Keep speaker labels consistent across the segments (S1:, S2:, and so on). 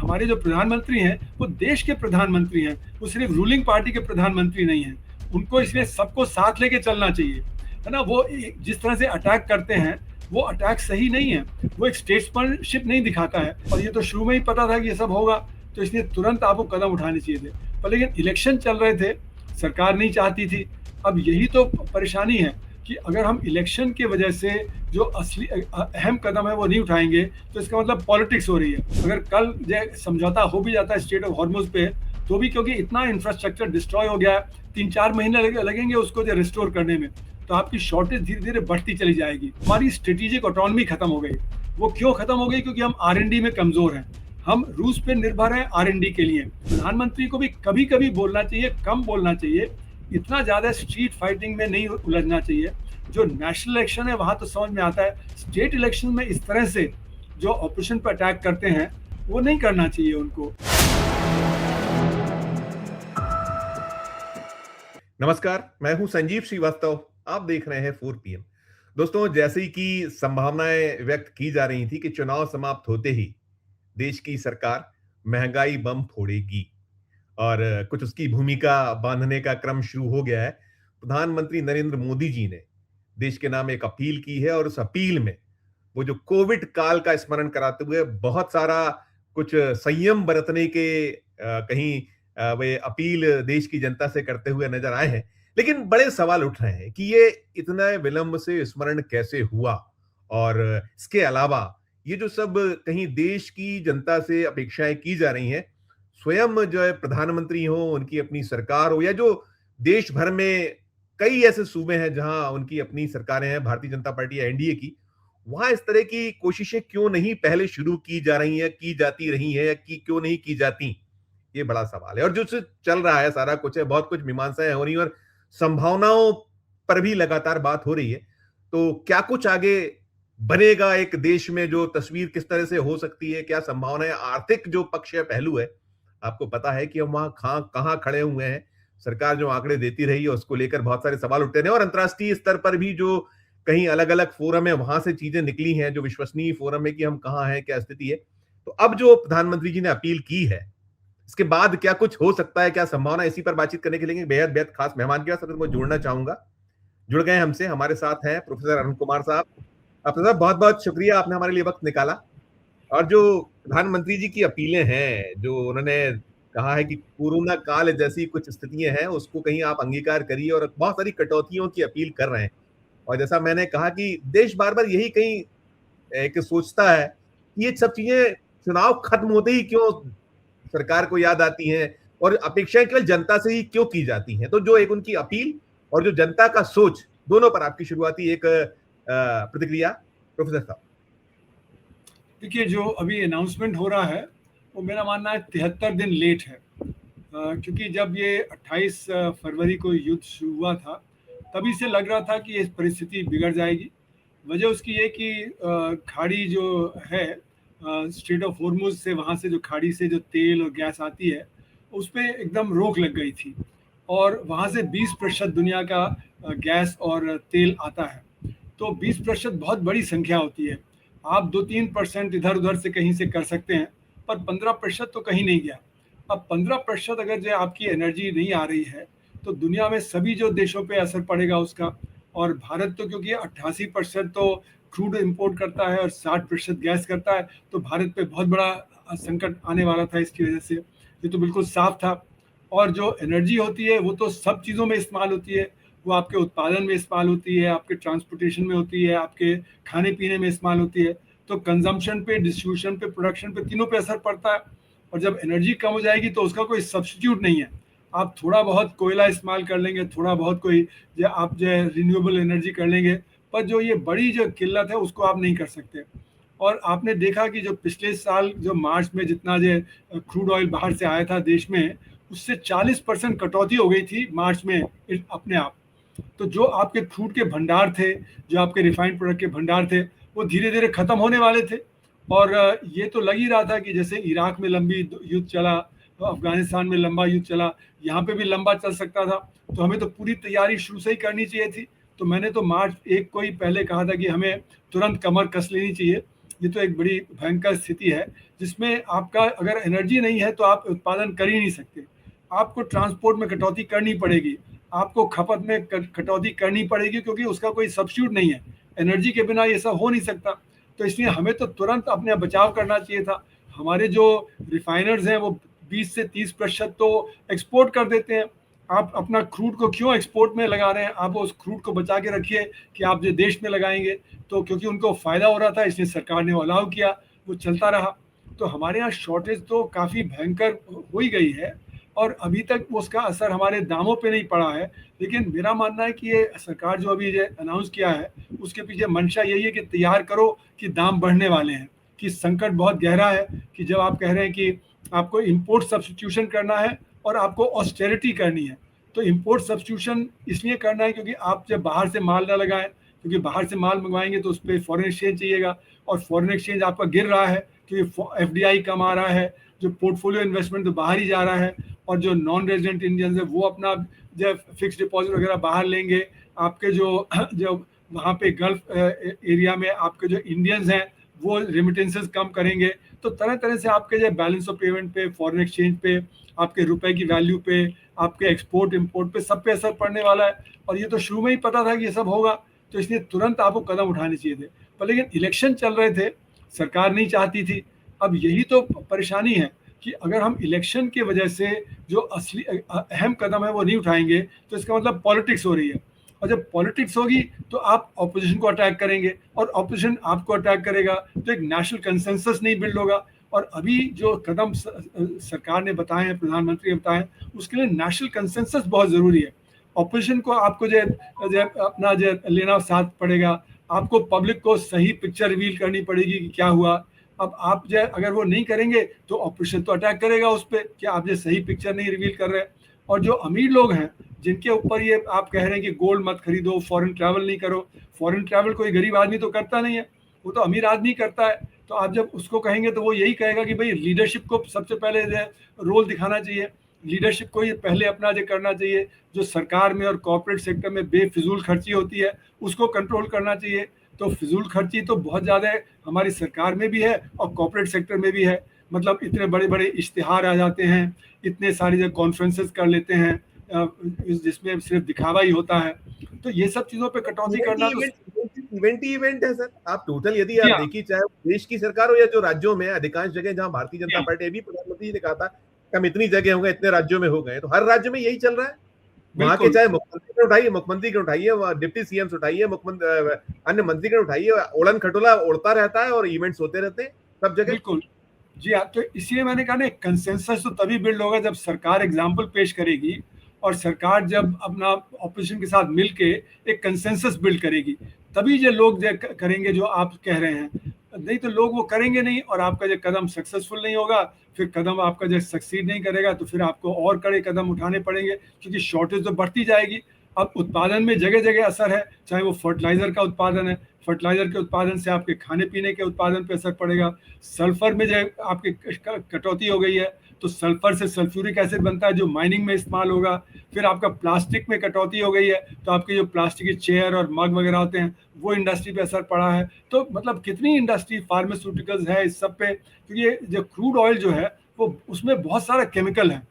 S1: हमारे जो प्रधानमंत्री हैं वो देश के प्रधानमंत्री हैं, वो सिर्फ रूलिंग पार्टी के प्रधानमंत्री नहीं हैं। उनको इसलिए सबको साथ लेके चलना चाहिए, है ना? वो जिस तरह से अटैक करते हैं वो अटैक सही नहीं है, वो एक स्टेट्समैनशिप नहीं दिखाता है। और ये तो शुरू में ही पता था कि ये सब होगा, तो इसलिए तुरंत आपको कदम उठाने चाहिए थे। पर लेकिन इलेक्शन चल रहे थे, सरकार नहीं चाहती थी। अब यही तो परेशानी है कि अगर हम इलेक्शन की वजह से जो असली अहम कदम है वो नहीं उठाएंगे, तो इसका मतलब पॉलिटिक्स हो रही है। अगर कल जो समझौता हो भी जाता है स्ट्रेट ऑफ हॉर्मुज पे, तो भी क्योंकि इतना इंफ्रास्ट्रक्चर डिस्ट्रॉय हो गया है, 3-4 महीने लगेंगे उसको जो रिस्टोर करने में, तो आपकी शॉर्टेज धीरे धीरे बढ़ती चली जाएगी। हमारी स्ट्रेटेजिक ऑटोनॉमी खत्म हो गई। वो क्यों खत्म हो गई? क्योंकि हम R&D में कमजोर हैं, हम रूस पे निर्भर हैं R&D के लिए। प्रधानमंत्री को भी कभी कभी बोलना चाहिए, कम बोलना चाहिए, इतना ज्यादा स्ट्रीट फाइटिंग में नहीं उलझना चाहिए। जो नेशनल इलेक्शन है वहां तो समझ में आता है, स्टेट इलेक्शन में इस तरह से जो ऑपोजिशन पर अटैक करते हैं वो नहीं करना चाहिए उनको।
S2: नमस्कार, मैं हूं संजीव श्रीवास्तव। आप देख रहे हैं 4PM। दोस्तों, जैसे ही कि संभावनाएं व्यक्त की जा रही थी कि चुनाव समाप्त होते ही देश की सरकार महंगाई बम फोड़ेगी और कुछ उसकी भूमिका बांधने का क्रम शुरू हो गया है। प्रधानमंत्री नरेंद्र मोदी जी ने देश के नाम एक अपील की है और उस अपील में वो जो कोविड काल का स्मरण कराते हुए बहुत सारा कुछ संयम बरतने के कहीं वे अपील देश की जनता से करते हुए नजर आए हैं। लेकिन बड़े सवाल उठ रहे हैं कि ये इतना विलंब से स्मरण कैसे हुआ और इसके अलावा ये जो सब कहीं देश की जनता से अपेक्षाएं की जा रही हैं, स्वयं जो है प्रधानमंत्री हो, उनकी अपनी सरकार हो, या जो देश भर में कई ऐसे सूबे हैं जहां उनकी अपनी सरकारें हैं, भारतीय जनता पार्टी या एनडीए की, वहां इस तरह की कोशिशें क्यों नहीं पहले शुरू की जा रही हैं, की जाती रही हैं, या की क्यों नहीं की जाती? ये बड़ा सवाल है। और जो चल रहा है सारा कुछ है, बहुत कुछ मीमांसाएं हो रही हैं और संभावनाओं पर भी लगातार बात हो रही है। तो क्या कुछ आगे बनेगा एक देश में, जो तस्वीर किस तरह से हो सकती है, क्या संभावनाएं, आर्थिक जो पक्ष है, पहलू है, आपको पता है कि हम वहां कहां खड़े हुए हैं। सरकार जो आंकड़े देती रही है उसको लेकर बहुत सारे सवाल उठते रहे और अंतर्राष्ट्रीय स्तर पर भी जो कहीं अलग अलग फोरम है वहां से चीजें निकली हैं, जो विश्वसनीय फोरम है, कि हम कहां हैं, क्या स्थिति है। तो अब जो प्रधानमंत्री जी ने अपील की है, इसके बाद क्या कुछ हो सकता है, क्या संभावना? इसी पर बातचीत करने के लिए बेहद बेहद खास मेहमान के साथ मैं जोड़ना चाहूंगा। जुड़ गए हमसे, हमारे साथ हैं प्रोफेसर अरुण कुमार साहब। प्रोफेसर साहब, बहुत बहुत शुक्रिया, आपने हमारे लिए वक्त निकाला। और जो प्रधानमंत्री जी की अपीलें हैं, जो उन्होंने कहा है कि कोरोना काल जैसी कुछ स्थितियां हैं, उसको कहीं आप अंगीकार करिए, और बहुत सारी कटौतियों की अपील कर रहे हैं। और जैसा मैंने कहा कि देश बार बार यही कहीं एक सोचता है कि ये सब चीजें चुनाव खत्म होते ही क्यों सरकार को याद आती हैं, और अपेक्षाएं केवल जनता से ही क्यों की जाती हैं। तो जो एक उनकी अपील और जो जनता का सोच, दोनों पर आपकी शुरुआती एक प्रतिक्रिया प्रोफेसर साहब।
S1: देखिए, जो अभी अनाउंसमेंट हो रहा है वो मेरा मानना है 73 दिन लेट है। क्योंकि जब ये 28 फरवरी को युद्ध शुरू हुआ था, तभी से लग रहा था कि ये परिस्थिति बिगड़ जाएगी। वजह उसकी ये कि खाड़ी जो है, स्ट्रेट ऑफ हॉर्मुज से, वहाँ से जो खाड़ी से जो तेल और गैस आती है उस पर एकदम रोक लग गई थी, और वहाँ से 20% दुनिया का गैस और तेल आता है। तो 20% बहुत बड़ी संख्या होती है। आप 2-3% इधर उधर से कहीं से कर सकते हैं, पर 15% तो कहीं नहीं गया। अब 15% अगर जो आपकी एनर्जी नहीं आ रही है, तो दुनिया में सभी जो देशों पे असर पड़ेगा उसका। और भारत तो क्योंकि 88% तो क्रूड इंपोर्ट करता है और 60% गैस करता है, तो भारत पे बहुत बड़ा संकट आने वाला था इसकी वजह से। ये तो बिल्कुल साफ था। और जो एनर्जी होती है वो तो सब चीज़ों में इस्तेमाल होती है। वो आपके उत्पादन में इस्तेमाल होती है, आपके ट्रांसपोर्टेशन में होती है, आपके खाने पीने में इस्तेमाल होती है। तो कंजम्पशन पे, डिस्ट्रीब्यूशन पे, प्रोडक्शन पे, तीनों पे असर पड़ता है। और जब एनर्जी कम हो जाएगी तो उसका कोई सब्स्टिट्यूट नहीं है। आप थोड़ा बहुत कोयला इस्तेमाल कर लेंगे, थोड़ा बहुत कोई जो आप जो है रिन्यूएबल एनर्जी कर लेंगे, पर जो ये बड़ी जो किल्लत है उसको आप नहीं कर सकते। और आपने देखा कि जो पिछले साल जो मार्च में जितना जो क्रूड ऑयल बाहर से आया था देश में, उससे 40% कटौती हो गई थी मार्च में अपने आप। तो जो आपके क्रूड के भंडार थे, जो आपके रिफाइंड प्रोडक्ट के भंडार थे, वो धीरे धीरे खत्म होने वाले थे। और ये तो लग ही रहा था कि जैसे इराक में लंबी युद्ध चला, अफगानिस्तान में लंबा युद्ध चला, यहाँ पे भी लंबा चल सकता था। तो हमें तो पूरी तैयारी शुरू से ही करनी चाहिए थी। तो मैंने तो मार्च 1 को ही पहले कहा था कि हमें तुरंत कमर कस लेनी चाहिए, ये तो एक बड़ी भयंकर स्थिति है, जिसमें आपका अगर एनर्जी नहीं है तो आप उत्पादन कर ही नहीं सकते। आपको ट्रांसपोर्ट में कटौती करनी पड़ेगी, आपको खपत में कटौती करनी पड़ेगी, क्योंकि उसका कोई सब्स्टिट्यूट नहीं है। एनर्जी के बिना ये सब हो नहीं सकता। तो इसलिए हमें तो तुरंत अपने बचाव करना चाहिए था। हमारे जो रिफाइनर्स हैं वो 20 से 30% तो एक्सपोर्ट कर देते हैं। आप अपना क्रूड को क्यों एक्सपोर्ट में लगा रहे हैं? आप उस क्रूड को बचा के रखिए कि आप जो देश में लगाएंगे। तो क्योंकि उनको फ़ायदा हो रहा था, इसलिए सरकार ने वो अलाउ किया, वो चलता रहा। तो हमारे यहाँ शॉर्टेज तो काफ़ी भयंकर हो ही गई है, और अभी तक उसका असर हमारे दामों पे नहीं पड़ा है। लेकिन मेरा मानना है कि ये सरकार जो अभी ये अनाउंस किया है, उसके पीछे मंशा यही है कि तैयार करो कि दाम बढ़ने वाले हैं, कि संकट बहुत गहरा है। कि जब आप कह रहे हैं कि आपको इम्पोर्ट सब्स्टिट्यूशन करना है और आपको ऑस्टेरिटी करनी है, तो इम्पोर्ट सब्स्टिट्यूशन इसलिए करना है क्योंकि आप जब बाहर से माल ना लगाएं, क्योंकि बाहर से माल मंगवाएंगे तो उस पर फॉरेन एक्सचेंज चाहिएगा, और फॉरेन एक्सचेंज आपका गिर रहा है क्योंकि एफडीआई कम आ रहा है, जो पोर्टफोलियो इन्वेस्टमेंट तो बाहर ही जा रहा है, और जो नॉन रेजिडेंट इंडियंस है वो अपना जब फिक्स डिपॉजिट वगैरह बाहर लेंगे। आपके जो जो वहाँ पे गल्फ एरिया में आपके जो इंडियंस हैं वो रेमिटेंसेस कम करेंगे। तो तरह तरह से आपके जो बैलेंस ऑफ पेमेंट पे, फॉरेन एक्सचेंज पे, आपके रुपए की वैल्यू पे, आपके एक्सपोर्ट इंपोर्ट पे, सब पे असर पड़ने वाला है। और ये तो शुरू में ही पता था कि ये सब होगा, तो इसलिए तुरंत आपको कदम उठाने चाहिए थे। पर लेकिन इलेक्शन चल रहे थे, सरकार नहीं चाहती थी। अब यही तो परेशानी है कि अगर हम इलेक्शन की वजह से जो असली अहम कदम है वो नहीं उठाएंगे, तो इसका मतलब पॉलिटिक्स हो रही है। और जब पॉलिटिक्स होगी तो आप ऑपोजिशन को अटैक करेंगे, और ऑपोजिशन आपको अटैक करेगा, तो एक नेशनल कंसेंसस नहीं बिल्ड होगा। और अभी जो कदम सरकार ने बताए हैं, प्रधानमंत्री ने बताए हैं, उसके लिए नेशनल कंसेंसस बहुत ज़रूरी है। ऑपोजिशन को आपको जो अपना जो लेना साथ पड़ेगा, आपको पब्लिक को सही पिक्चर रिवील करनी पड़ेगी कि क्या हुआ। अब आप जो अगर वो नहीं करेंगे तो ऑपोजिशन तो अटैक करेगा उस पर कि आप जो सही पिक्चर नहीं रिवील कर रहे हैं। और जो अमीर लोग हैं जिनके ऊपर ये आप कह रहे हैं कि गोल्ड मत खरीदो, फॉरेन ट्रैवल नहीं करो, फॉरेन ट्रैवल कोई गरीब आदमी तो करता नहीं है, वो तो अमीर आदमी करता है। तो आप जब उसको कहेंगे तो वो यही कहेगा कि भाई लीडरशिप को सबसे पहले रोल दिखाना चाहिए, लीडरशिप को ये पहले अपना जो करना चाहिए। जो सरकार में और कॉर्पोरेट सेक्टर में बेफिजूल खर्ची होती है उसको कंट्रोल करना चाहिए। तो फिजूल खर्ची तो बहुत ज़्यादा हमारी सरकार में भी है और कॉर्पोरेट सेक्टर में भी है। मतलब इतने बड़े बड़े इश्तिहार आ जाते हैं, इतने सारी जो कॉन्फ्रेंसेस कर लेते हैं जिसमें सिर्फ दिखावा ही होता है। तो ये सब चीज़ों पे कटौती करना तो
S2: इवेंट ही इवेंट है सर। आप टोटल यदि आप
S1: क्या
S2: देखिए, चाहे देश की सरकार हो या जो राज्यों में अधिकांश जगह जहां भारतीय जनता
S1: क्या
S2: पार्टी, अभी प्रधानमंत्री जी ने कहा था कि हम इतनी जगह होंगे, इतने राज्यों में हो गए, तो हर राज्य में यही चल रहा है। वहां के
S1: बिल्कुल
S2: चाहे मुख्यमंत्री के उठाइए, डिप्टी सीएम उठाइए, मुख्यमंत्री अन्य मंत्री के उठाइए, उड़न खटोला उड़ता रहता है और इवेंट्स होते रहते हैं सब जगह।
S1: बिल्कुल। जी हाँ, तो इसलिए मैंने कहा ना, कंसेंसस तो तभी बिल्ड होगा जब सरकार एग्जाम्पल पेश करेगी, और सरकार जब अपना ऑपोजिशन के साथ मिलके एक कंसेंसस बिल्ड करेगी, तभी जो लोग जो करेंगे जो आप कह रहे हैं। नहीं तो लोग वो करेंगे नहीं, और आपका जो कदम सक्सेसफुल नहीं होगा, फिर कदम आपका जो सक्सीड नहीं करेगा, तो फिर आपको और कड़े कदम उठाने पड़ेंगे, क्योंकि शॉर्टेज तो बढ़ती जाएगी। अब उत्पादन में जगह जगह असर है, चाहे वो फर्टिलाइजर का उत्पादन है, फर्टिलाइजर के उत्पादन से आपके खाने पीने के उत्पादन पर असर पड़ेगा। सल्फर में जो आपकी कटौती हो गई है, तो सल्फर से सल्फ्यूरिक एसिड बनता है जो माइनिंग में इस्तेमाल होगा। फिर आपका प्लास्टिक में कटौती हो गई है, तो आपके जो प्लास्टिक के चेयर और मग वगैरह होते हैं वो इंडस्ट्री पे असर पड़ा है। तो मतलब कितनी इंडस्ट्री, फार्मास्यूटिकल्स है इस सब पे, क्योंकि ये जो क्रूड ऑयल जो है वो उसमें बहुत सारा केमिकल है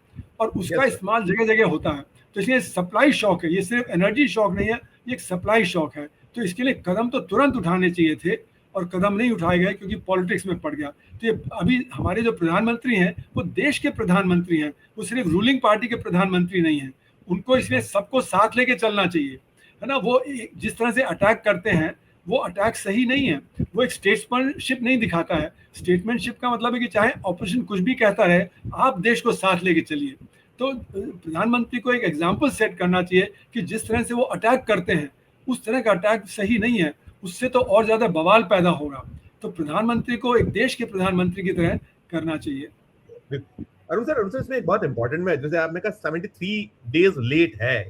S1: और उसका इस्तेमाल जगह जगह होता है। तो इसलिए सप्लाई शॉक है, ये सिर्फ एनर्जी शॉक नहीं है, ये एक सप्लाई शॉक है। तो इसके लिए कदम तो तुरंत उठाने चाहिए थे, और कदम नहीं उठाए गए क्योंकि पॉलिटिक्स में पड़ गया। तो ये अभी हमारे जो प्रधानमंत्री हैं वो देश के प्रधानमंत्री हैं, वो सिर्फ रूलिंग पार्टी के प्रधानमंत्री नहीं हैं। उनको इसलिए सबको साथ लेके चलना चाहिए, है ना। वो जिस तरह से अटैक करते हैं वो अटैक सही नहीं है, वो एक स्टेट्समैनशिप नहीं दिखाता है। स्टेट्समैनशिप का मतलब है कि चाहे ऑपोजिशन कुछ भी कहता रहे, आप देश को साथ लेके चलिए। तो प्रधानमंत्री को एक एग्जाम्पल सेट करना चाहिए कि जिस तरह से वो अटैक करते हैं उस तरह का अटैक सही नहीं है, उससे तो और ज्यादा बवाल पैदा होगा। तो प्रधानमंत्री को एक देश के प्रधानमंत्री की तरह करना चाहिए।
S2: अरुण सर इसमें एक बहुत इंपॉर्टेंट में, जैसे आपने कहा 73 डेज लेट है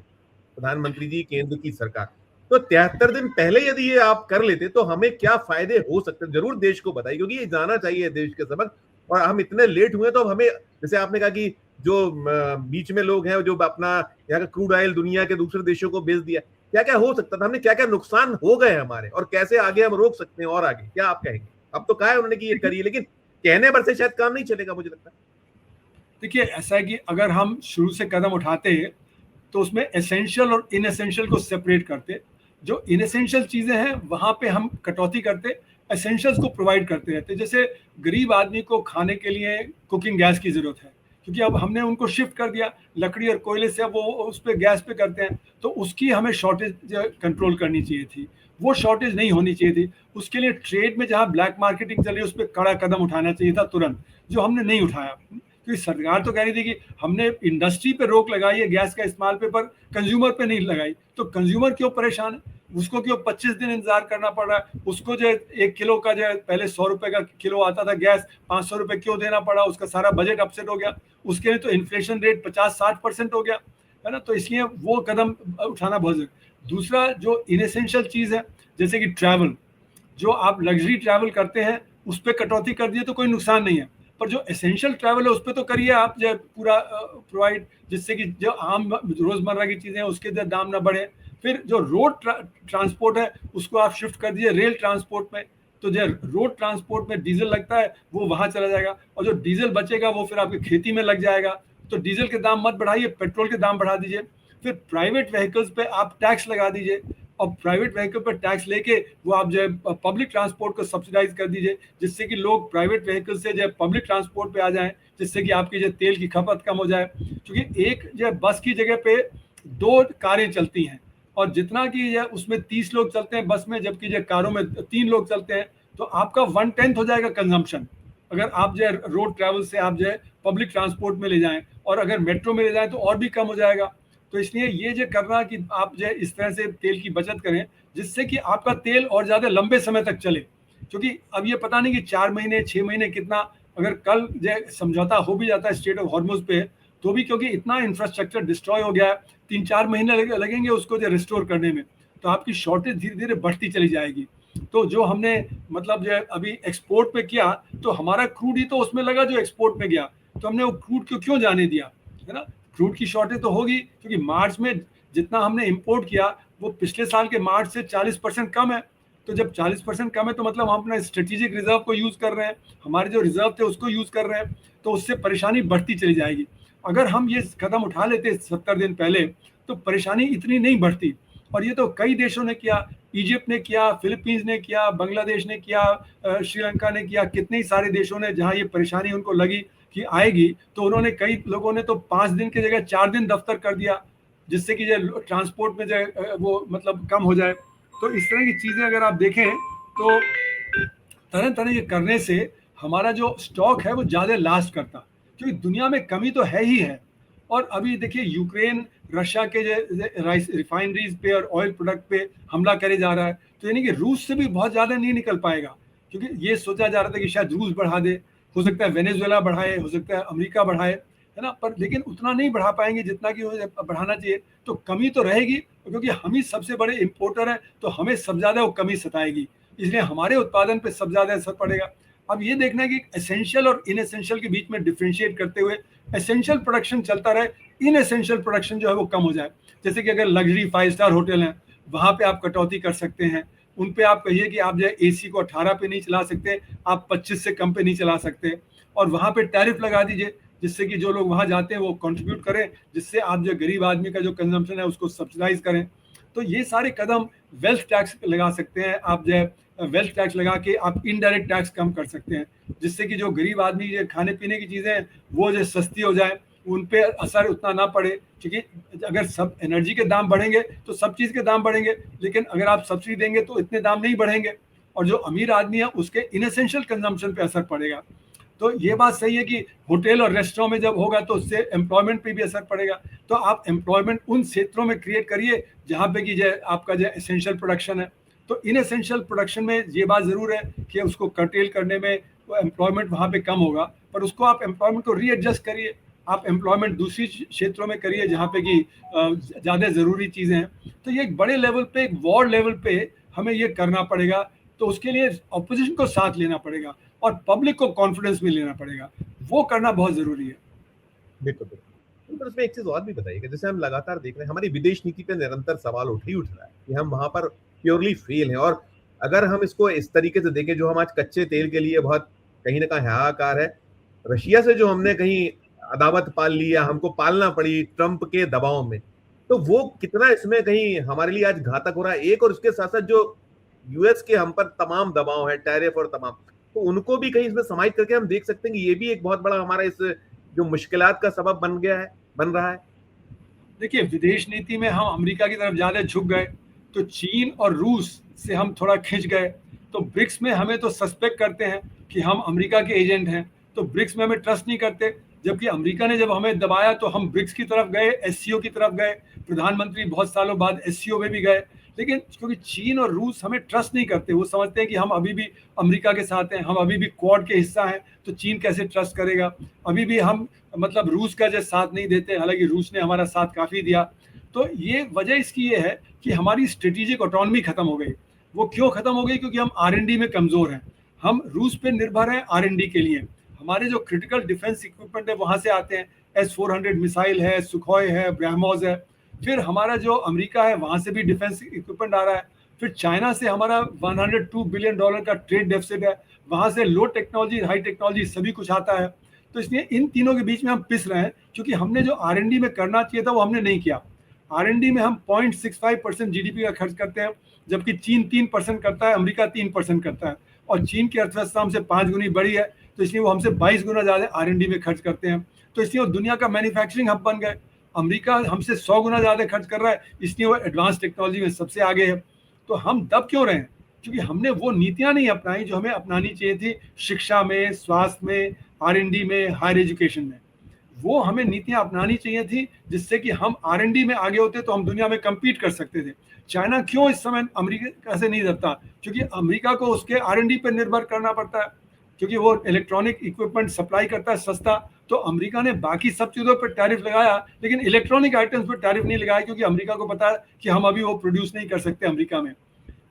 S2: प्रधानमंत्री जी, केंद्र की सरकार, तो 73 दिन पहले यदि ये आप कर लेते तो हमें क्या फायदे हो सकते, जरूर देश को बताइए, क्योंकि ये जाना चाहिए देश के सबक। और हम इतने लेट हुए तो अब हमें, जैसे आपने कहा कि जो बीच में लोग हैं जो अपना यहाँ का क्रूड ऑयल दुनिया के दूसरे देशों को बेच दिया, क्या क्या हो सकता था, हमने क्या क्या नुकसान हो गए हमारे, और कैसे आगे हम रोक सकते हैं, और आगे क्या आप कहेंगे अब तो कहा है उन्होंने कि ये करिए, लेकिन कहने भर से शायद काम नहीं चलेगा, मुझे लगता है।
S1: देखिए, ऐसा है कि अगर हम शुरू से कदम उठाते हैं तो उसमें एसेंशियल और इनएसेंशियल को सेपरेट करते। जो इनएसेंशियल चीजें हैं वहां पे हम कटौती करते, एसेंशियल्स को प्रोवाइड करते रहते। जैसे गरीब आदमी को खाने के लिए कुकिंग गैस की जरूरत है, क्योंकि अब हमने उनको शिफ्ट कर दिया लकड़ी और कोयले से, अब वो उस पर गैस पे करते हैं, तो उसकी हमें शॉर्टेज कंट्रोल करनी चाहिए थी। वो शॉर्टेज नहीं होनी चाहिए थी। उसके लिए ट्रेड में जहां ब्लैक मार्केटिंग चल रही है उस पर कड़ा कदम उठाना चाहिए था तुरंत, जो हमने नहीं उठाया। क्योंकि सरकार तो कह रही थी कि हमने इंडस्ट्री पे रोक लगाई है गैस का इस्तेमाल पे, पर कंज्यूमर पे नहीं लगाई। तो कंज्यूमर क्यों परेशान है? उसको क्यों 25 दिन इंतजार करना पड़ रहा है? उसको जो 1 किलो का जो पहले 100 रुपए का किलो आता था गैस, 500 रुपए क्यों देना पड़ा? उसका सारा बजट अपसेट हो गया। उसके लिए तो इन्फ्लेशन रेट 50-60% हो गया है ना। तो इसलिए वो कदम उठाना बहुत जरूरी। दूसरा जो इनएसेंशियल चीज है, जैसे कि ट्रैवल, जो आप लग्जरी ट्रैवल करते हैं उस पर कटौती कर दिए तो कोई नुकसान नहीं है, पर जो एसेंशियल ट्रैवल है उस पर तो करिए आप जो पूरा प्रोवाइड, जिससे कि जो आम रोजमर्रा की चीजें हैं उसके दाम ना बढ़े। फिर जो रोड ट्रांसपोर्ट है उसको आप शिफ्ट कर दीजिए रेल ट्रांसपोर्ट में। तो जो रोड ट्रांसपोर्ट में डीजल लगता है वो वहां चला जाएगा, और जो डीजल बचेगा वो फिर आपकी खेती में लग जाएगा। तो डीजल के दाम मत बढ़ाइए, पेट्रोल के दाम बढ़ा दीजिए। फिर प्राइवेट व्हीकल्स पे आप टैक्स लगा दीजिए, और प्राइवेट व्हीकल पर टैक्स लेके वो आप जो है पब्लिक ट्रांसपोर्ट को सब्सिडाइज कर दीजिए, जिससे कि लोग प्राइवेट व्हीकल से जो है पब्लिक ट्रांसपोर्ट पे आ जाएं, जिससे कि आपकी जो तेल की खपत कम हो जाए। क्योंकि एक जो है बस की जगह पे 2 कारें चलती हैं, और जितना कि जो उसमें 30 लोग चलते हैं बस में, जबकि जो कारों में 3 लोग चलते हैं, तो आपका 1/10 हो जाएगा कंजम्पशन। अगर आप जो है रोड ट्रैवल से आप जो है पब्लिक ट्रांसपोर्ट में ले जाएं, और अगर मेट्रो में ले जाएं तो और भी कम हो जाएगा। तो इसलिए ये जो करना कि आप जो है इस तरह से तेल की बचत करें, जिससे कि आपका तेल और ज़्यादा लंबे समय तक चले। क्योंकि अब ये पता नहीं कि 4 महीने 6 महीने कितना, अगर कल जो है समझौता हो भी जाता है स्ट्रेट ऑफ हॉर्मुज पे, तो भी क्योंकि इतना इंफ्रास्ट्रक्चर डिस्ट्रॉय हो गया है, 3-4 महीने लगेंगे उसको जो रिस्टोर करने में। तो आपकी शॉर्टेज धीरे धीरे बढ़ती चली जाएगी। तो जो हमने मतलब जो है अभी एक्सपोर्ट पे किया, तो हमारा क्रूड ही तो उसमें लगा जो एक्सपोर्ट में गया, तो हमने वो क्रूड को क्यों जाने दिया, है ना। क्रूड की शॉर्टेज तो होगी, क्योंकि मार्च में जितना हमने इंपोर्ट किया वो पिछले साल के मार्च से 40% कम है। तो जब 40% कम है तो मतलब हम अपना स्ट्रेटेजिक रिजर्व को यूज कर रहे हैं, हमारे जो रिजर्व थे उसको यूज कर रहे हैं, तो उससे परेशानी बढ़ती चली जाएगी। अगर हम ये कदम उठा लेते 70 दिन पहले तो परेशानी इतनी नहीं बढ़ती। और ये तो कई देशों ने किया, इजिप्ट ने किया, फिलीपींस ने किया, बांग्लादेश ने किया, श्रीलंका ने किया, कितने ही सारे देशों ने जहाँ ये परेशानी उनको लगी कि आएगी, तो उन्होंने, कई लोगों ने तो 5 दिन की जगह 4 दिन दफ्तर कर दिया, जिससे कि जो ट्रांसपोर्ट में जो वो मतलब कम हो जाए। तो इस तरह की चीज़ें अगर आप देखें तो तरह तरह के करने से हमारा जो स्टॉक है वो ज़्यादा लास्ट करता, क्योंकि दुनिया में कमी तो है ही है। और अभी देखिए यूक्रेन रशिया के जो रिफाइनरीज पे और ऑयल प्रोडक्ट पे हमला करे जा रहा है, तो यानी कि रूस से भी बहुत ज़्यादा नहीं निकल पाएगा। क्योंकि ये सोचा जा रहा था कि शायद रूस बढ़ा दे, हो सकता है वेनेजुएला बढ़ाए, हो सकता है अमेरिका बढ़ाए, है ना, पर लेकिन उतना नहीं बढ़ा पाएंगे जितना कि बढ़ाना चाहिए। तो कमी तो रहेगी, क्योंकि हम ही सबसे बड़े इम्पोर्टर हैं, तो हमें सब ज़्यादा वो कमी सताएगी, इसलिए हमारे उत्पादन पे सब ज़्यादा असर पड़ेगा। अब ये देखना है कि एसेंशियल और इनएसेंशियल के बीच में डिफ्रेंशिएट करते हुए एसेंशियल प्रोडक्शन चलता रहे, इनएसेंशियल प्रोडक्शन जो है वो कम हो जाए। जैसे कि अगर लग्जरी 5 स्टार होटल हैं, वहाँ पे आप कटौती कर सकते हैं। उन पे आप कहिए कि आप जो है एसी को 18 पे नहीं चला सकते, आप 25 से कम पे नहीं चला सकते, और वहाँ पे टैरिफ लगा दीजिए, जिससे कि जो लोग वहाँ जाते हैं वो कंट्रीब्यूट करें, जिससे आप जो गरीब आदमी का जो कंजम्पशन है उसको सब्सिडाइज करें। तो ये सारे कदम, वेल्थ टैक्स लगा सकते हैं आप, जो है वेल्थ टैक्स लगा के आप इनडायरेक्ट टैक्स कम कर सकते हैं, जिससे कि जो गरीब आदमी जो खाने पीने की चीज़ें हैं वो जो सस्ती हो जाए, उन पे असर उतना ना पड़े। क्योंकि अगर सब एनर्जी के दाम बढ़ेंगे तो सब चीज़ के दाम बढ़ेंगे, लेकिन अगर आप सब्सिडी देंगे तो इतने दाम नहीं बढ़ेंगे, और जो अमीर आदमी है उसके इनएसेंशियल कंजम्पशन पे असर पड़ेगा। तो ये बात सही है कि होटल और रेस्टोरेंट में जब होगा तो उससे एम्प्लॉयमेंट पे भी असर पड़ेगा। तो आप एम्प्लॉयमेंट उन क्षेत्रों में क्रिएट करिए जहाँ पे कि जो आपका जो एसेंशियल प्रोडक्शन है। तो इन एसेंशियल प्रोडक्शन में ये बात ज़रूर है कि उसको कर्टेल करने में एम्प्लॉयमेंट वहाँ पे कम होगा, पर उसको आप एम्प्लॉयमेंट को रीएडजस्ट करिए। आप एम्प्लॉयमेंट दूसरी क्षेत्रों में करिए जहाँ पे कि ज़्यादा ज़रूरी चीज़ें हैं। तो ये एक बड़े लेवल पे, एक वॉर्ड लेवल पे हमें ये करना पड़ेगा। तो उसके लिए ऑपोजिशन को साथ लेना पड़ेगा और पब्लिक को कॉन्फिडेंस में लेना पड़ेगा, वो करना बहुत ज़रूरी है।
S2: बिल्कुल, बिल्कुल। पर उसमें एक चीज़ और भी बताइएगा, जैसे हम लगातार देख रहे हैं, हमारी विदेश नीति पे निरंतर सवाल उठ ही उठ रहा है कि हम वहाँ पर प्योरली फेल हैं, और अगर हम इसको इस तरीके से देखें, जो हम आज कच्चे तेल के लिए बहुत कहीं ना कहीं हाहाकार है, रशिया से जो हमने कहीं अदावत पाल लिया, हमको पालना पड़ी ट्रंप के दबाव में, तो वो कितना इसमें कहीं हमारे लिए आज घातक हो रहा है एक। और उसके साथ साथ जो यूएस के हम पर तमाम दबाव है, टैरिफ और तमाम, तो उनको भी कहीं इसमें समाहित करके हम देख सकते हैं कि ये भी एक बहुत बड़ा हमारा इस जो मुश्किलात का सबब बन गया है, बन रहा है।
S1: देखिए, विदेश नीति में हम अमेरिका की तरफ ज़्यादा झुक गए, तो चीन और रूस से हम थोड़ा खिंच गए। तो ब्रिक्स में हमें तो सस्पेक्ट करते हैं कि हम अमेरिका के एजेंट हैं, तो ब्रिक्स में हमें ट्रस्ट नहीं करते। जबकि अमेरिका ने जब हमें दबाया तो हम ब्रिक्स की तरफ गए, एससीओ की तरफ गए, प्रधानमंत्री बहुत सालों बाद एससीओ में भी गए। लेकिन क्योंकि चीन और रूस हमें ट्रस्ट नहीं करते, वो समझते हैं कि हम अभी भी अमेरिका के साथ हैं, हम अभी भी क्वाड के हिस्सा हैं, तो चीन कैसे ट्रस्ट करेगा। अभी भी हम मतलब रूस का जो साथ नहीं देते, हालांकि रूस ने हमारा साथ काफ़ी दिया। तो ये वजह इसकी ये है कि हमारी स्ट्रेटेजिक ऑटोनॉमी खत्म हो गई। वो क्यों खत्म हो गई? क्योंकि हम आर&डी में कमज़ोर हैं, हम रूस पे निर्भर हैं आर&डी के लिए। हमारे जो क्रिटिकल डिफेंस इक्विपमेंट है वहाँ से आते हैं, S-400 मिसाइल है, सुखोई है, ब्रह्मोस है। फिर हमारा जो अमेरिका है वहाँ से भी डिफेंस इक्विपमेंट आ रहा है। फिर चाइना से हमारा $102 बिलियन का ट्रेड डेफिसिट है, वहाँ से लो टेक्नोलॉजी, हाई टेक्नोलॉजी सभी कुछ आता है। तो इसलिए इन तीनों के बीच में हम पिस रहे हैं, क्योंकि हमने जो आर&डी में करना चाहिए था वो हमने नहीं किया। आर&डी में हम 0.65% जीडीपी का खर्च करते हैं, जबकि चीन 3% करता है, अमेरिका 3% करता है। और चीन की अर्थव्यवस्था हमसे 5 गुनी बड़ी है, तो इसलिए वो हमसे 22 गुना ज़्यादा आर&डी में खर्च करते हैं। तो इसलिए वो दुनिया का मैन्युफैक्चरिंग हब बन गए। अमेरिका हमसे 100 गुना ज़्यादा खर्च कर रहा है, इसलिए वो एडवांस टेक्नोलॉजी में सबसे आगे है। तो हम दब क्यों रहे हैं? क्योंकि हमने वो नीतियाँ नहीं अपनाई जो हमें अपनानी चाहिए थी, शिक्षा में, स्वास्थ्य में, आर&डी में, हायर एजुकेशन में। वो हमें नीतियाँ अपनानी चाहिए थी, जिससे कि हम आर&डी में आगे होते तो हम दुनिया में कम्पीट कर सकते थे। चाइना क्यों इस समय अमेरिका से नहीं डरता? क्योंकि अमेरिका को उसके आर&डी पर निर्भर करना पड़ता है, क्योंकि वो इलेक्ट्रॉनिक इक्विपमेंट सप्लाई करता है सस्ता। तो अमेरिका ने बाकी सब चीज़ों पर टैरिफ लगाया, लेकिन इलेक्ट्रॉनिक आइटम्स पर टैरिफ नहीं लगाया, क्योंकि अमेरिका को पता है कि हम अभी वो प्रोड्यूस नहीं कर सकते अमेरिका में।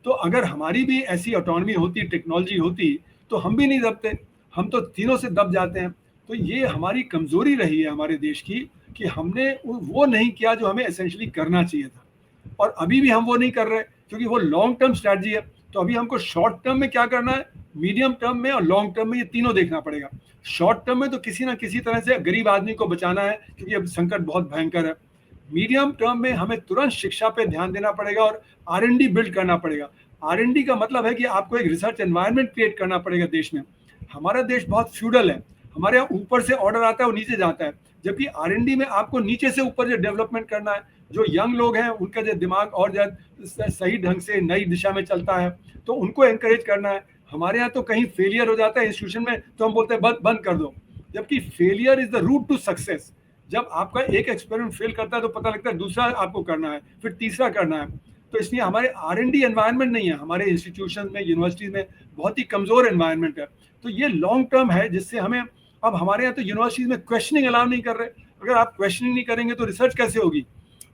S1: तो अगर हमारी भी ऐसी ऑटोनॉमी होती, टेक्नोलॉजी होती, तो हम भी नहीं दबते। हम तो तीनों से दब जाते हैं। तो ये हमारी कमज़ोरी रही है हमारे देश की, कि हमने वो नहीं किया जो हमें एसेंशियली करना चाहिए था। और अभी भी हम वो नहीं कर रहे, क्योंकि वो लॉन्ग टर्म स्ट्रैटेजी है। तो अभी हमको शॉर्ट टर्म में क्या करना है, मीडियम टर्म में और लॉन्ग टर्म में, ये तीनों देखना पड़ेगा। शॉर्ट टर्म में तो किसी ना किसी तरह से गरीब आदमी को बचाना है, क्योंकि अब संकट बहुत भयंकर है। मीडियम टर्म में हमें तुरंत शिक्षा पे ध्यान देना पड़ेगा और आर&डी बिल्ड करना पड़ेगा। आर&डी का मतलब है कि आपको एक रिसर्च एनवायरनमेंट क्रिएट करना पड़ेगा देश में। हमारा देश बहुत फ्यूडल है, हमारे यहाँ ऊपर से ऑर्डर आता है और नीचे जाता है, जबकि आर&डी में आपको नीचे से ऊपर जो डेवलपमेंट करना है। जो यंग लोग हैं उनका जो दिमाग और सही ढंग से नई दिशा में चलता है, तो उनको एनकरेज करना है। हमारे यहाँ तो कहीं फेलियर हो जाता है इंस्टीट्यूशन में, तो हम बोलते हैं बंद कर दो, जबकि failure is the root to success. जब आपका एक एक्सपेरिमेंट फेल करता है तो पता लगता है दूसरा आपको करना है, फिर तीसरा करना है। तो इसलिए हमारे आर&डी एनवायरनमेंट नहीं है, हमारे इंस्टीट्यूशन में, यूनिवर्सिटीज में बहुत ही कमज़ोर एनवायरनमेंट है। तो ये लॉन्ग टर्म है, जिससे हमें, अब हमारे यहाँ तो यूनिवर्सिटीज में क्वेश्चनिंग अलाउ नहीं कर रहे। अगर आप क्वेश्चनिंग नहीं करेंगे तो रिसर्च कैसे होगी?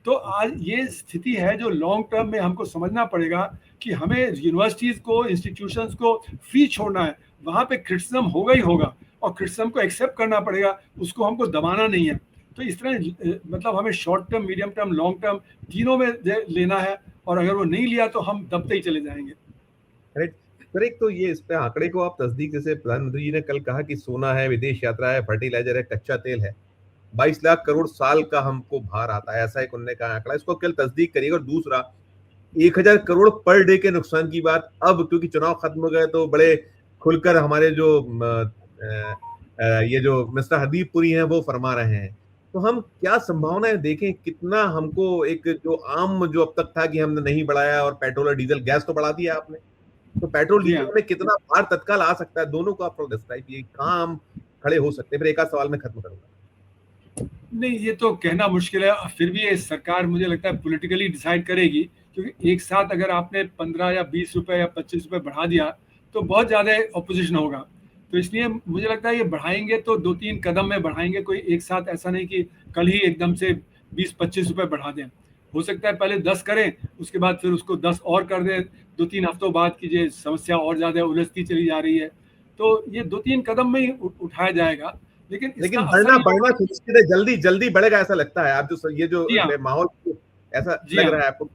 S1: तो आज ये स्थिति है जो लॉन्ग टर्म में हमको समझना पड़ेगा कि हमें यूनिवर्सिटीज़ को, इंस्टीट्यूशंस को फ्री छोड़ना है। वहाँ पे क्रिटिसिज्म होगा ही होगा, और क्रिटिसिज्म को एक्सेप्ट करना पड़ेगा, उसको हमको दबाना नहीं है। तो इस तरह मतलब हमें short term, medium term, long term तीनों में लेना है, और अगर वो नहीं लिया तो हम दबते ही चले जाएंगे।
S2: राइट सर, एक तो ये इस पे आंकड़े को आप तस्दीक, जैसे प्रधानमंत्री जी ने कल कहा कि सोना है, विदेश यात्रा है, फर्टिलाइजर है, कच्चा तेल है, 22 लाख करोड़ साल का हमको भार आता है, ऐसा एक उन्होंने कहा आंकड़ा। इसको कल तस्दीक करिएगा। और दूसरा, 1000 करोड़ पर डे के नुकसान की बात अब, क्योंकि चुनाव खत्म हो गए तो बड़े खुलकर हमारे जो ये जो मिस्टर हरदीप पुरी हैं वो फरमा रहे हैं। तो हम क्या संभावनाएं देखें, कितना हमको एक जो आम जो अब तक था कि हमने नहीं बढ़ाया, और पेट्रोल और डीजल, गैस तो बढ़ा दिया आपने, तो पेट्रोल
S1: जी
S2: डीजल
S1: हाँ।
S2: में कितना भार तत्काल आ सकता है, दोनों को आप थोड़ा डिस्क्राइब कीजिए, कहाँ हम खड़े हो सकते हैं। फिर एक आध सवाल में खत्म करूंगा।
S1: नहीं, ये तो कहना मुश्किल है। फिर भी ये सरकार मुझे लगता है पॉलिटिकली डिसाइड करेगी, क्योंकि एक साथ अगर आपने 15 या 20 रुपए या 25 रुपए बढ़ा दिया तो बहुत ज़्यादा अपोजिशन होगा। तो इसलिए मुझे लगता है ये बढ़ाएंगे तो 2-3 कदम में बढ़ाएंगे, कोई एक साथ ऐसा नहीं कि कल ही एकदम से 20-25 रुपए बढ़ा दें। हो सकता है पहले 10 करें, उसके बाद फिर उसको 10 और कर दें, 2-3 हफ्तों बाद की जो समस्या और ज़्यादा उलझती चली जा रही है। तो ये 2-3 कदम में ही उठाया जाएगा, लेकिन इसका
S2: लेकिन
S1: असर
S2: बढ़ना सुनिश्चित है, जल्दी जल्दी बढ़ेगा ऐसा लगता है। आप जो ये जो
S1: जी हाँ,
S2: माहौल ऐसा
S1: जी
S2: लग
S1: हाँ,
S2: रहा है आपको?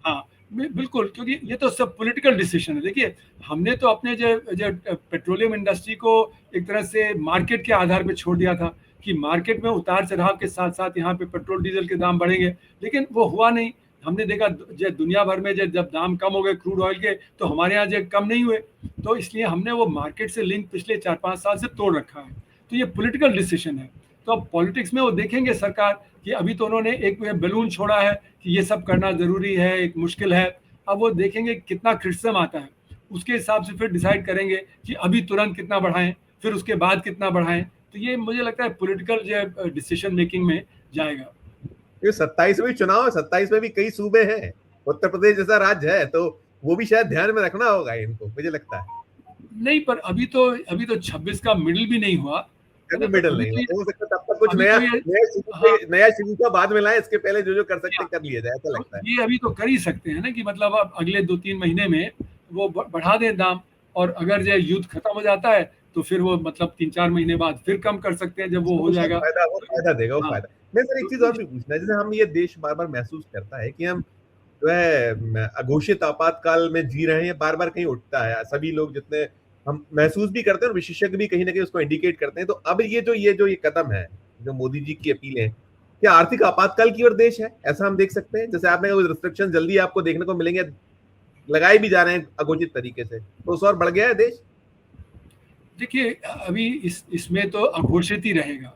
S1: हाँ, बिल्कुल, क्योंकि ये तो सब पॉलिटिकल डिसीजन है। देखिए, हमने तो अपने जो जो पेट्रोलियम इंडस्ट्री को एक तरह से मार्केट के आधार पे छोड़ दिया था कि मार्केट में उतार चढ़ाव के साथ साथ यहाँ पे पेट्रोल डीजल के दाम बढ़ेंगे, लेकिन वो हुआ नहीं। हमने देखा जो दुनिया भर में जब दाम कम हो गए क्रूड ऑयल के, तो हमारे यहाँ जो कम नहीं हुए। तो इसलिए हमने वो मार्केट से लिंक पिछले 4-5 साल से तोड़ रखा है। तो ये पॉलिटिकल डिसीजन है। तो अब पॉलिटिक्स में वो देखेंगे सरकार कि अभी तो उन्होंने एक बैलून छोड़ा है कि ये सब करना ज़रूरी है, एक मुश्किल है। अब वो देखेंगे कितना क्रिटिसिज्म आता है, उसके हिसाब से फिर डिसाइड करेंगे कि अभी तुरंत कितना बढ़ाएं, फिर उसके बाद कितना बढ़ाएं। तो ये मुझे लगता है पॉलिटिकल जो डिसीजन मेकिंग में जाएगा।
S2: ये 27वें चुनाव है, 27 में भी कई सूबे हैं, उत्तर प्रदेश जैसा राज्य है, तो वो भी शायद ध्यान में रखना होगा इनको, मुझे लगता है।
S1: नहीं, पर अभी तो 26 का मिडिल भी नहीं हुआ है ना। तो
S2: मिडिल
S1: अभी
S2: नहीं
S1: तो
S2: हुआ,
S1: ये
S2: तो हो सकता है तब तक कुछ
S1: अभी
S2: नया
S1: तो ये हाँ,
S2: नया शिकूका बाद में लाए, इसके पहले जो जो कर सकते कर लिया जाए, ऐसा
S1: तो
S2: लगता है।
S1: ये अभी तो कर ही सकते हैं ना कि मतलब अब अगले 2-3 महीने में वो बढ़ा दें दाम। और अगर जो युद्ध खत्म हो जाता है तो फिर वो मतलब 3-4 महीने बाद फिर कम कर सकते हैं जब वो
S2: उसको
S1: हो
S2: तो शायद
S1: जाएगा।
S2: फायदा, वो
S1: तो
S2: फायदा देगा, वो
S1: हाँ,
S2: फायदा। मैं सर एक चीज और
S1: तो
S2: भी पूछना है, जैसे हम ये देश बार बार महसूस करता है कि हम जो है अघोषित आपातकाल में जी रहे हैं, बार बार कहीं उठता है, सभी लोग जितने हम महसूस भी करते हैं और विशेषज्ञ भी कहीं ना कहीं उसको इंडिकेट करते हैं। तो अब ये कदम है, जो मोदी जी की अपील है, क्या आर्थिक आपातकाल की ओर देश है, ऐसा हम देख सकते हैं? जैसे आपने रिस्ट्रिक्शन जल्दी आपको देखने को मिलेंगे, लगाए भी जा रहे हैं अघोषित तरीके से, तो उस और बढ़ गया है देश।
S1: देखिए, अभी इसमें तो अघोषित ही रहेगा,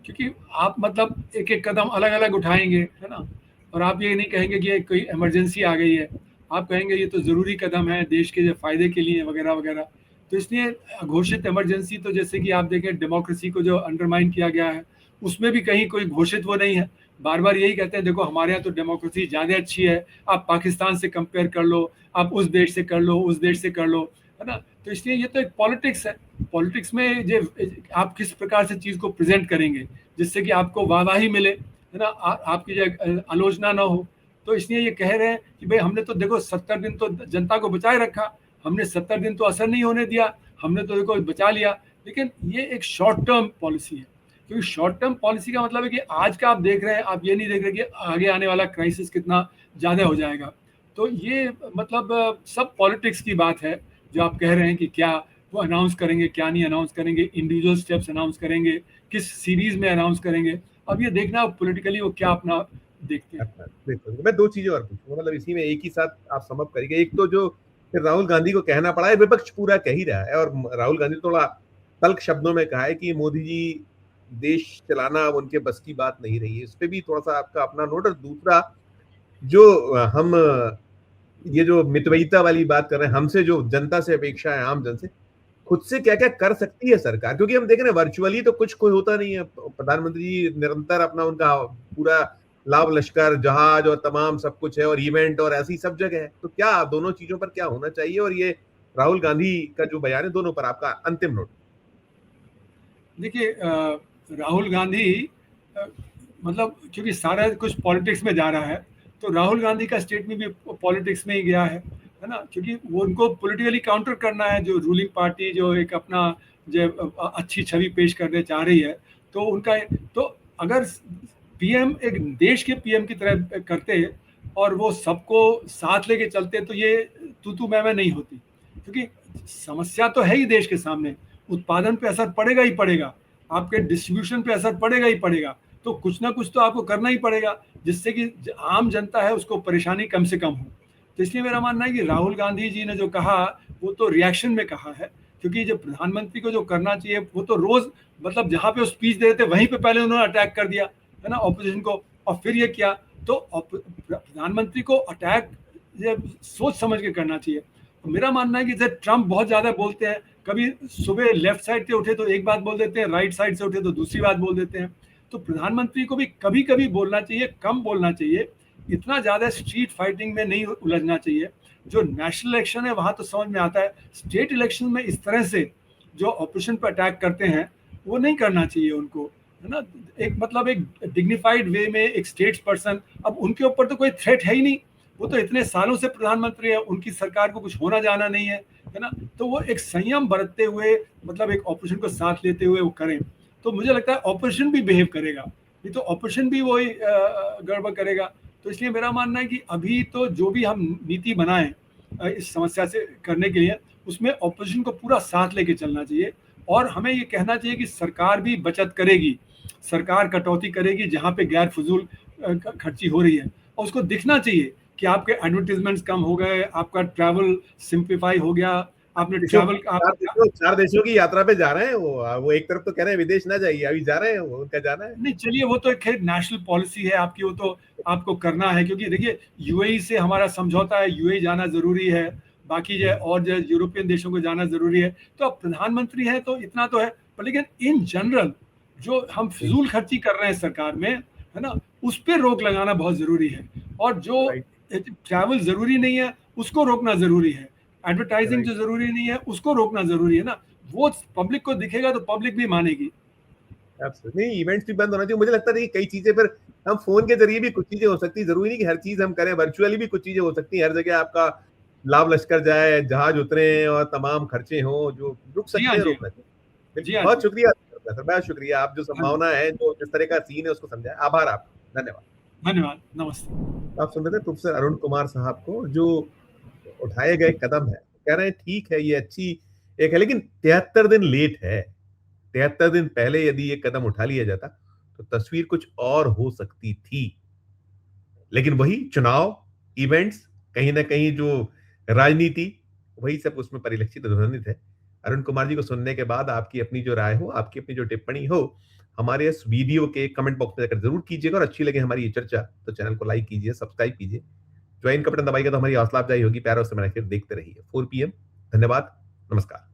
S1: क्योंकि आप मतलब एक-एक कदम अलग-अलग उठाएँगे, है ना? और आप ये नहीं कहेंगे कि ये कोई इमरजेंसी आ गई है। आप कहेंगे ये तो ज़रूरी कदम है देश के जो फ़ायदे के लिए वगैरह-वगैरह। तो इसलिए अघोषित इमरजेंसी तो जैसे कि आप देखें डेमोक्रेसी को जो अंडरमाइन किया गया है, उसमें भी कहीं कोई घोषित वो नहीं है। बार-बार यही कहते हैं देखो हमारे यहाँ तो डेमोक्रेसी ज़्यादा अच्छी है, आप पाकिस्तान से कंपेयर कर लो, आप उस देश से कर लो, उस देश से कर लो, है ना? तो इसलिए ये तो एक पॉलिटिक्स है। पॉलिटिक्स में जो आप किस प्रकार से चीज़ को प्रेजेंट करेंगे जिससे कि आपको वाहवाही मिले, है ना? आपकी जो आलोचना ना हो। तो इसलिए ये कह रहे हैं कि भाई हमने तो देखो 70 दिन तो जनता को बचाए रखा, हमने 70 दिन तो असर नहीं होने दिया, हमने तो देखो बचा लिया। लेकिन ये एक शॉर्ट टर्म पॉलिसी है, क्योंकि शॉर्ट टर्म पॉलिसी का मतलब है कि आज का आप देख रहे हैं, आप ये नहीं देख रहे कि आगे आने वाला क्राइसिस कितना ज़्यादा हो जाएगा। तो ये मतलब सब पॉलिटिक्स की बात है जो आप कह रहे हैं कि क्या वो अनाउंस करेंगे, क्या नहीं अनाउंस करेंगे, इंडिविजुअल स्टेप्स अनाउंस करेंगे, किस सीरीज में अनाउंस करेंगे। अब ये देखना पॉलिटिकली वो क्या अपना देखते हैं।
S2: अच्छा, बिल्कुल। मैं 2 चीज़ें और पूछूँगा, मतलब इसी में एक ही साथ आप सम अप करिएगा। एक तो जो फिर राहुल गांधी को कहना पड़ा है, विपक्ष पूरा कह ही रहा है, और राहुल गांधी ने थोड़ा तल्ख शब्दों में कहा है कि मोदी जी देश चलाना अब उनके बस की बात नहीं रही है। इस पे भी थोड़ा-सा आपका अपना नोट। और दूसरा, जो हम ये जो मितव्ययिता वाली बात कर रहे हैं, हमसे जो जनता से अपेक्षा है, आम जन से, खुद से क्या-क्या कर सकती है सरकार? क्योंकि हम देख रहे हैं वर्चुअली तो कुछ कोई होता नहीं है। प्रधानमंत्री जी निरंतर अपना उनका पूरा लाव लश्कर, जहाज और तमाम सब कुछ है, और इवेंट और ऐसी सब जगह है। तो क्या दोनों चीज़ों पर क्या होना चाहिए? और ये राहुल गांधी का जो बयान है, दोनों पर आपका अंतिम नोट।
S1: देखिए, राहुल गांधी अ, मतलब क्योंकि सारा कुछ पॉलिटिक्स में जा रहा है, तो राहुल गांधी का स्टेटमेंट भी पॉलिटिक्स में ही गया है ना? क्योंकि वो उनको पॉलिटिकली काउंटर करना है, जो रूलिंग पार्टी जो एक अपना जो अच्छी छवि पेश करने चाह रही है। तो उनका तो अगर पीएम एक देश के पीएम की तरह करते और वो सबको साथ लेके चलते, तो ये तू मैं नहीं होती। क्योंकि समस्या तो है ही देश के सामने, उत्पादन पे असर पड़ेगा ही पड़ेगा, आपके डिस्ट्रीब्यूशन पे असर पड़ेगा ही पड़ेगा। तो कुछ ना कुछ तो आपको करना ही पड़ेगा जिससे कि आम जनता है उसको परेशानी कम से कम हो। तो इसलिए मेरा मानना है कि राहुल गांधी जी ने जो कहा वो तो रिएक्शन में कहा है, क्योंकि जो प्रधानमंत्री को जो करना चाहिए वो तो रोज मतलब जहाँ पे वो स्पीच दे रहे थे वहीं पे पहले उन्होंने अटैक कर दिया, है ना, ऑपोजिशन को, और फिर ये किया। तो प्रधानमंत्री को अटैक ये सोच समझ के करना चाहिए। तो मेरा मानना है कि जैसे ट्रम्प बहुत ज्यादा बोलते हैं, कभी सुबह लेफ्ट साइड से उठे तो एक बात बोल देते हैं, राइट साइड से उठे तो दूसरी बात बोल देते हैं। तो प्रधानमंत्री को भी कभी कभी बोलना चाहिए, कम बोलना चाहिए, इतना ज्यादा स्ट्रीट फाइटिंग में नहीं उलझना चाहिए। जो नेशनल इलेक्शन है वहां तो समझ में आता है, स्टेट इलेक्शन में इस तरह से जो ऑपोजिशन पर अटैक करते हैं वो नहीं करना चाहिए उनको, है ना? एक मतलब एक डिग्निफाइड वे में एक स्टेट्स पर्सन, अब उनके ऊपर तो कोई थ्रेट है ही नहीं, वो तो इतने सालों से प्रधानमंत्री है, उनकी सरकार को कुछ होना जाना नहीं है ना? तो वो एक संयम बरतते हुए मतलब एक ऑपोजिशन को साथ लेते हुए वो करें, तो मुझे लगता है ऑपोजिशन भी बिहेव करेगा, नहीं तो ऑपोजिशन भी वही गड़बड़ करेगा। तो इसलिए मेरा मानना है कि अभी तो जो भी हम नीति बनाएं इस समस्या से करने के लिए, उसमें ऑपोजिशन को पूरा साथ लेके चलना चाहिए और हमें ये कहना चाहिए कि सरकार भी बचत करेगी, सरकार कटौती करेगी जहाँ पे गैर फजूल खर्ची हो रही है, और उसको दिखना चाहिए कि आपके एडवर्टीजमेंट्स कम हो गए, आपका ट्रैवल सिंप्लीफाई हो गया, आपने ट्रैवल
S2: चार देशों की यात्रा पे जा रहे हैं वो एक तरफ तो कह रहे हैं विदेश ना जाइए, अभी जा रहे हैं वो, उनका जाना है।
S1: नहीं चलिए, वो तो खैर नेशनल पॉलिसी है आपकी, वो तो आपको करना है, क्योंकि देखिए यूएई से हमारा समझौता है, यूएई जाना जरूरी है, बाकी जो और जो यूरोपियन देशों को जाना जरूरी है। तो अब प्रधानमंत्री है तो इतना तो है, पर लेकिन इन जनरल जो हम फिजूल खर्ची कर रहे हैं सरकार में, है ना, उस पर रोक लगाना बहुत जरूरी है। और जो ट्रैवल जरूरी नहीं है उसको रोकना जरूरी है, एडवर्टाइजिंग जो जरूरी नहीं है उसको रोकना जरूरी है ना, वो पब्लिक को दिखेगा तो पब्लिक भी मानेगी।
S2: नहीं, इवेंट्स भी बंद होना चाहिए। मुझे लगता है कि कई चीजें पर हम फोन के जरिए भी कुछ चीजें हो सकती है, जरूरी नहीं कि हर चीज हम करें, वर्चुअली भी कुछ चीजें हो सकती है। हर जगह आपका लाभ लश्कर जाए, जहाज उतरे और तमाम खर्चे हो जो रुक सकते हैं, रोकना चाहिए। बहुत शुक्रिया सर, बहुत शुक्रिया। आप जो संभावना है, जो जिस तरह का सीन है उसको समझाए, आभार आपका, धन्यवाद।
S1: धन्यवाद, नमस्ते।
S2: आप सुन रहे थे प्रोफेसर अरुण कुमार साहब को, जो उठाए गए कदम है, कह रहे हैं ठीक है ये अच्छी एक है, लेकिन 73 दिन लेट है। 73 दिन पहले यदि ये कदम उठा लिया जाता तो तस्वीर कुछ और हो सकती थी। लेकिन वही चुनाव, इवेंट्स, कहीं ना कहीं जो राजनीति, वही सब उसमें परिलक्षित ध्वनित है। अरुण कुमार जी को सुनने के बाद आपकी अपनी जो राय हो, आपकी अपनी जो टिप्पणी हो, हमारे इस वीडियो के कमेंट बॉक्स में जाकर जरूर कीजिएगा। और अच्छी लगे हमारी ये चर्चा तो चैनल को लाइक कीजिए, सब्सक्राइब कीजिए, ज्वाइन का बटन दबाइएगा तो हमारी हौसला अफजाई होगी। प्यार और समय देखते रहिए 4 PM। धन्यवाद, नमस्कार।